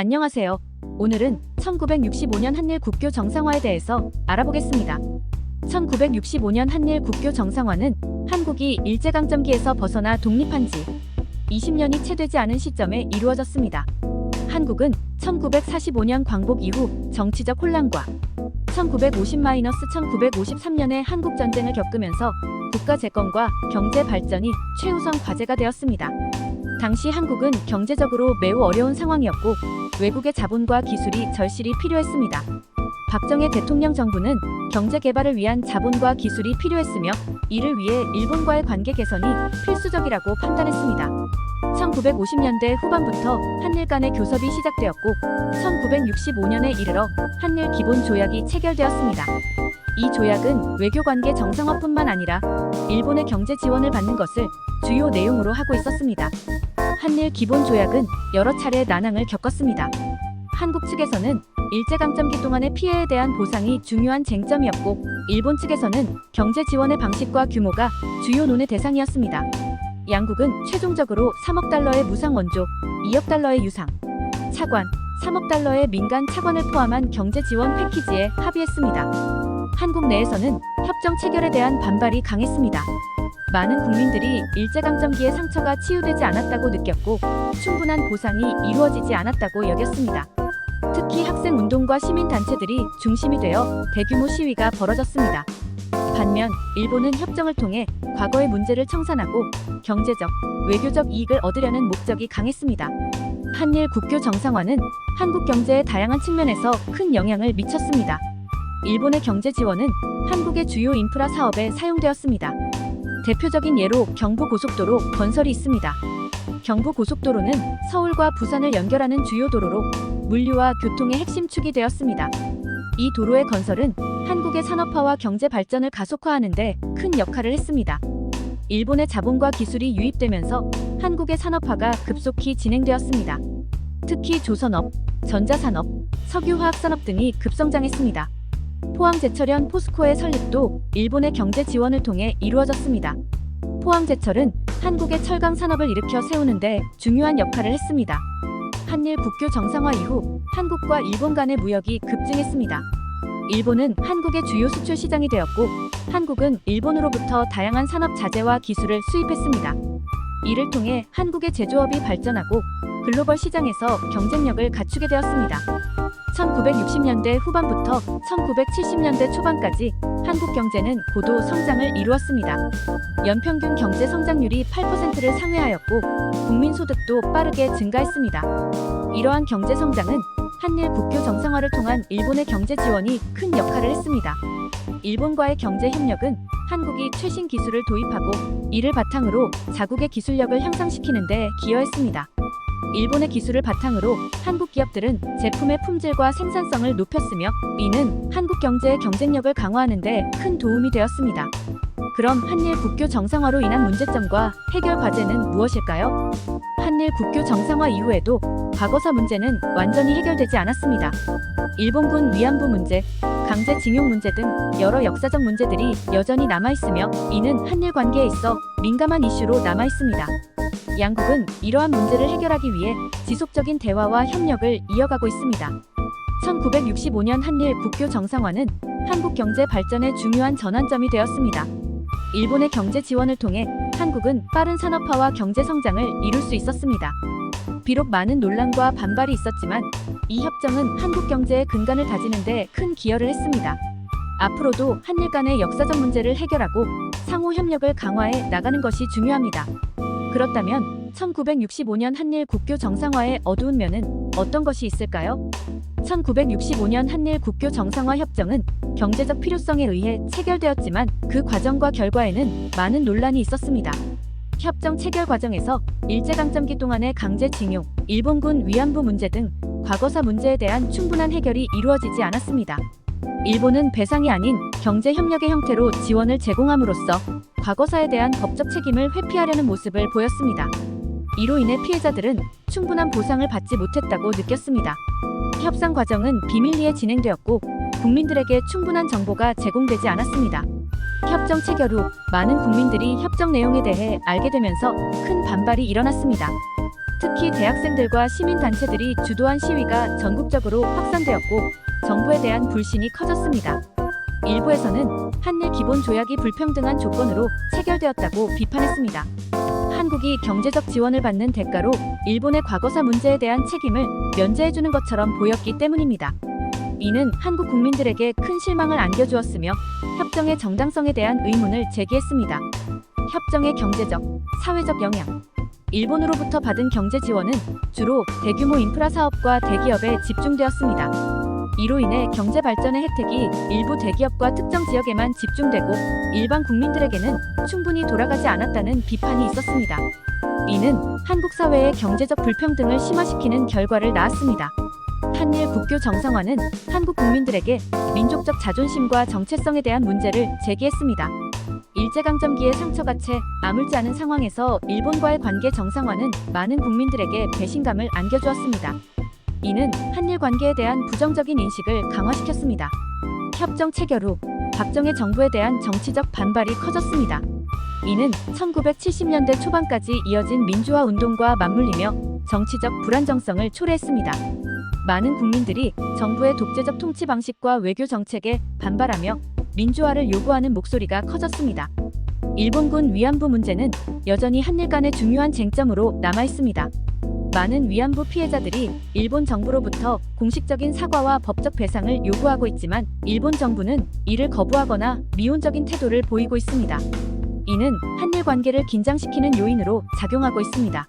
안녕하세요. 오늘은 1965년 한일 국교 정상화에 대해서 알아보겠습니다. 1965년 한일 국교 정상화는 한국이 일제강점기에서 벗어나 독립한 지 20년이 채 되지 않은 시점에 이루어졌습니다. 한국은 1945년 광복 이후 정치적 혼란과 1950-1953년의 한국전쟁을 겪으면서 국가 재건과 경제 발전이 최우선 과제가 되었습니다. 당시 한국은 경제적으로 매우 어려운 상황이었고 외국의 자본과 기술이 절실히 필요했습니다. 박정희 대통령 정부는 경제 개발을 위한 자본과 기술이 필요했으며 이를 위해 일본과의 관계 개선이 필수적이라고 판단했습니다. 1950년대 후반부터 한일 간의 교섭이 시작되었고 1965년에 이르러 한일 기본 조약이 체결되었습니다. 이 조약은 외교관계 정상화뿐만 아니라 일본의 경제 지원을 받는 것을 주요 내용으로 하고 있었습니다. 한일 기본 조약은 여러 차례 난항을 겪었습니다. 한국 측에서는 일제강점기 동안의 피해에 대한 보상이 중요한 쟁점이었고 일본 측에서는 경제 지원의 방식과 규모가 주요 논의 대상이었습니다. 양국은 최종적으로 3억 달러의 무상 원조, 2억 달러의 유상, 차관, 3억 달러의 민간 차관을 포함한 경제 지원 패키지에 합의했습니다. 한국 내에서는 협정 체결에 대한 반발이 강했습니다. 많은 국민들이 일제강점기의 상처가 치유되지 않았다고 느꼈고 충분한 보상이 이루어지지 않았다고 여겼습니다. 특히 학생운동과 시민단체들이 중심이 되어 대규모 시위가 벌어졌습니다. 반면 일본은 협정을 통해 과거의 문제를 청산하고 경제적, 외교적 이익을 얻으려는 목적이 강했습니다. 한일 국교 정상화는 한국 경제의 다양한 측면에서 큰 영향을 미쳤습니다. 일본의 경제 지원은 한국의 주요 인프라 사업에 사용되었습니다. 대표적인 예로 경부고속도로 건설이 있습니다. 경부고속도로는 서울과 부산을 연결하는 주요 도로로 물류와 교통의 핵심 축이 되었습니다. 이 도로의 건설은 한국의 산업화와 경제 발전을 가속화하는 데 큰 역할을 했습니다. 일본의 자본과 기술이 유입되면서 한국의 산업화가 급속히 진행되었습니다. 특히 조선업, 전자산업, 석유화학산업 등이 급성장했습니다. 포항제철현 포스코의 설립도 일본의 경제 지원을 통해 이루어졌습니다. 포항제철은 한국의 철강 산업을 일으켜 세우는 데 중요한 역할을 했습니다. 한일 국교 정상화 이후 한국과 일본 간의 무역이 급증했습니다. 일본은 한국의 주요 수출 시장이 되었고 한국은 일본으로부터 다양한 산업 자재와 기술을 수입했습니다. 이를 통해 한국의 제조업이 발전하고 글로벌 시장에서 경쟁력을 갖추게 되었습니다. 1960년대 후반부터 1970년대 초반까지 한국 경제는 고도 성장을 이루었습니다. 연평균 경제 성장률이 8%를 상회하였고 국민 소득도 빠르게 증가했습니다. 이러한 경제 성장은 한일 국교 정상화를 통한 일본의 경제 지원이 큰 역할을 했습니다. 일본과의 경제 협력은 한국이 최신 기술을 도입하고 이를 바탕으로 자국의 기술력을 향상시키는 데 기여했습니다. 일본의 기술을 바탕으로 한국 기업들은 제품의 품질과 생산성을 높였으며 이는 한국 경제의 경쟁력을 강화하는 데 큰 도움이 되었습니다. 그럼 한일 국교 정상화로 인한 문제점과 해결 과제는 무엇일까요? 한일 국교 정상화 이후에도 과거사 문제는 완전히 해결되지 않았습니다. 일본군 위안부 문제, 강제징용 문제 등 여러 역사적 문제들이 여전히 남아있으며 이는 한일 관계에 있어 민감한 이슈로 남아있습니다. 양국은 이러한 문제를 해결하기 위해 지속적인 대화와 협력을 이어가고 있습니다. 1965년 한일 국교 정상화는 한국 경제 발전의 중요한 전환점이 되었습니다. 일본의 경제 지원을 통해 한국은 빠른 산업화와 경제 성장을 이룰 수 있었습니다. 비록 많은 논란과 반발이 있었지만 이 협정은 한국 경제의 근간을 다지는 데 큰 기여를 했습니다. 앞으로도 한일 간의 역사적 문제를 해결하고 상호 협력을 강화해 나가는 것이 중요합니다. 그렇다면 1965년 한일 국교 정상화의 어두운 면은 어떤 것이 있을까요? 1965년 한일 국교 정상화 협정은 경제적 필요성에 의해 체결되었지만 그 과정과 결과에는 많은 논란이 있었습니다. 협정 체결 과정에서 일제강점기 동안의 강제징용, 일본군 위안부 문제 등 과거사 문제에 대한 충분한 해결이 이루어지지 않았습니다. 일본은 배상이 아닌 경제협력의 형태로 지원을 제공함으로써 과거사에 대한 법적 책임을 회피하려는 모습을 보였습니다. 이로 인해 피해자들은 충분한 보상을 받지 못했다고 느꼈습니다. 협상 과정은 비밀리에 진행되었고 국민들에게 충분한 정보가 제공되지 않았습니다. 협정 체결 후 많은 국민들이 협정 내용에 대해 알게 되면서 큰 반발이 일어났습니다. 특히 대학생들과 시민단체들이 주도한 시위가 전국적으로 확산되었고 정부에 대한 불신이 커졌습니다. 일부에서는 한일 기본조약이 불평등한 조건으로 체결되었다고 비판했습니다. 한국이 경제적 지원을 받는 대가로 일본의 과거사 문제에 대한 책임을 면제해주는 것처럼 보였기 때문입니다. 이는 한국 국민들에게 큰 실망을 안겨주었으며 협정의 정당성에 대한 의문을 제기했습니다. 협정의 경제적, 사회적 영향. 일본으로부터 받은 경제 지원은 주로 대규모 인프라 사업과 대기업에 집중되었습니다. 이로 인해 경제 발전의 혜택이 일부 대기업과 특정 지역에만 집중되고 일반 국민들에게는 충분히 돌아가지 않았다는 비판이 있었습니다. 이는 한국 사회의 경제적 불평등을 심화시키는 결과를 낳았습니다. 한일 국교 정상화는 한국 국민들에게 민족적 자존심과 정체성에 대한 문제를 제기했습니다. 일제강점기의 상처가 채 아물지 않은 상황에서 일본과의 관계 정상화는 많은 국민들에게 배신감을 안겨주었습니다. 이는 한일 관계에 대한 부정적인 인식을 강화시켰습니다. 협정 체결 후 박정희 정부에 대한 정치적 반발이 커졌습니다. 이는 1970년대 초반까지 이어진 민주화 운동과 맞물리며 정치적 불안정성을 초래했습니다. 많은 국민들이 정부의 독재적 통치 방식과 외교 정책에 반발하며 민주화를 요구하는 목소리가 커졌습니다. 일본군 위안부 문제는 여전히 한일 간의 중요한 쟁점으로 남아 있습니다. 많은 위안부 피해자들이 일본 정부로부터 공식적인 사과와 법적 배상을 요구하고 있지만 일본 정부는 이를 거부하거나 미온적인 태도를 보이고 있습니다. 이는 한일 관계를 긴장시키는 요인으로 작용하고 있습니다.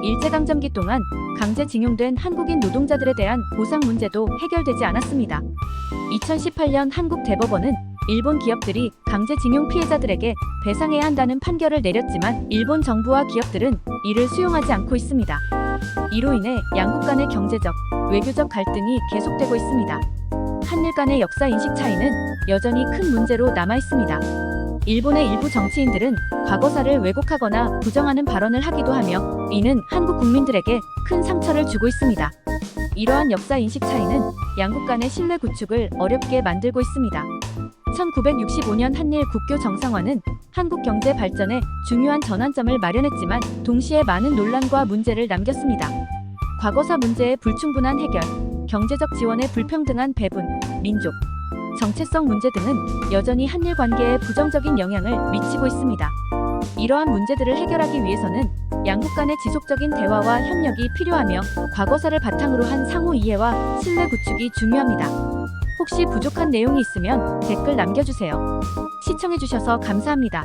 일제강점기 동안 강제징용된 한국인 노동자들에 대한 보상 문제도 해결되지 않았습니다. 2018년 한국 대법원은 일본 기업들이 강제징용 피해자들에게 배상해야 한다는 판결을 내렸지만 일본 정부와 기업들은 이를 수용하지 않고 있습니다. 이로 인해 양국 간의 경제적, 외교적 갈등이 계속되고 있습니다. 한일 간의 역사 인식 차이는 여전히 큰 문제로 남아 있습니다. 일본의 일부 정치인들은 과거사를 왜곡하거나 부정하는 발언을 하기도 하며 이는 한국 국민들에게 큰 상처를 주고 있습니다. 이러한 역사 인식 차이는 양국 간의 신뢰 구축을 어렵게 만들고 있습니다. 1965년 한일 국교 정상화는 한국 경제 발전에 중요한 전환점을 마련했지만 동시에 많은 논란과 문제를 남겼습니다. 과거사 문제의 불충분한 해결, 경제적 지원의 불평등한 배분, 민족, 정체성 문제 등은 여전히 한일 관계에 부정적인 영향을 미치고 있습니다. 이러한 문제들을 해결하기 위해서는 양국 간의 지속적인 대화와 협력이 필요하며 과거사를 바탕으로 한 상호 이해와 신뢰 구축이 중요합니다. 혹시 부족한 내용이 있으면 댓글 남겨주세요. 시청해주셔서 감사합니다.